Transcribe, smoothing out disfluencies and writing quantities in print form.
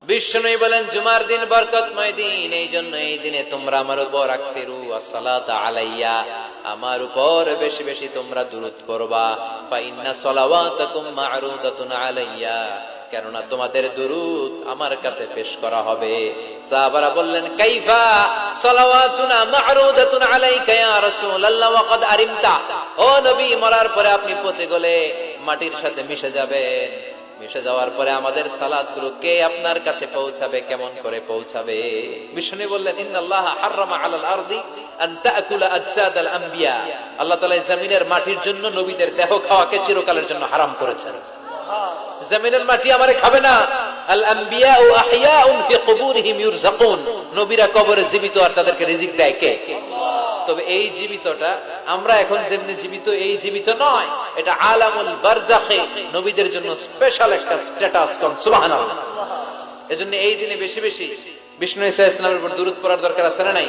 বিষ্ণু বলেন জুমার দিন বরকতময় দিন, এই জন্য এই দিনে তোমরা আমার উপর আকসিরু আসসালাতা আলাইয়া, আমার উপর বেশি বেশি তোমরা দুরূদ পড়বা। ফা ইন্না সালাওয়াতাকুম মা'রুদাতুন আলাইয়া, কেননা তোমাদের দুরূদ আমার কাছে পেশ করা হবে। সাহাবারা বললেন কাইফা সালাওয়াতুনা মা'রুদাতুন আলাইকা ইয়া রাসূলুল্লাহ ওয়া ক্বাদ আরিমতা, ও নবী মরার পরে আপনি পচে গলে মাটির সাথে মিশে যাবেন, মিশে যাওয়ার পরে আমাদের সালাতগুলো কে আপনার কাছে পৌঁছাবে, কেমন করে পৌঁছাবে? বিষ্ণু বললেন ইন্নাল্লাহ হাররামা আলাল আরদি আন তাকুলা আজসাদাল আম্বিয়া, আল্লাহ তাআলা জমিনের মাটির জন্য নবীদের দেহ খাওয়াকে চিরকালের জন্য হারাম করেছেন। জমিনের মাটি আমারে খাবে না। আল আম্বিয়াউ আহইয়াউন ফি কুবুরিহিম ইউরযাকুন, নবীরা কবরে জীবিত আর তাদেরকে রিজিক দেয় কে? তবে এই জীবিতটা আমরা এখন যেমনি জীবিত এই জীবিত নয়, এটা আলামুল বারজাখে নবীদের জন্য স্পেশাল একটা স্ট্যাটাস। কোন সুবহানাল্লাহ। এজন্য এই দিনে বেশি বেশি বিষ্ণু ইসা ইসলামের উপর দুরূদ পড়ার দরকার আছে না নাই?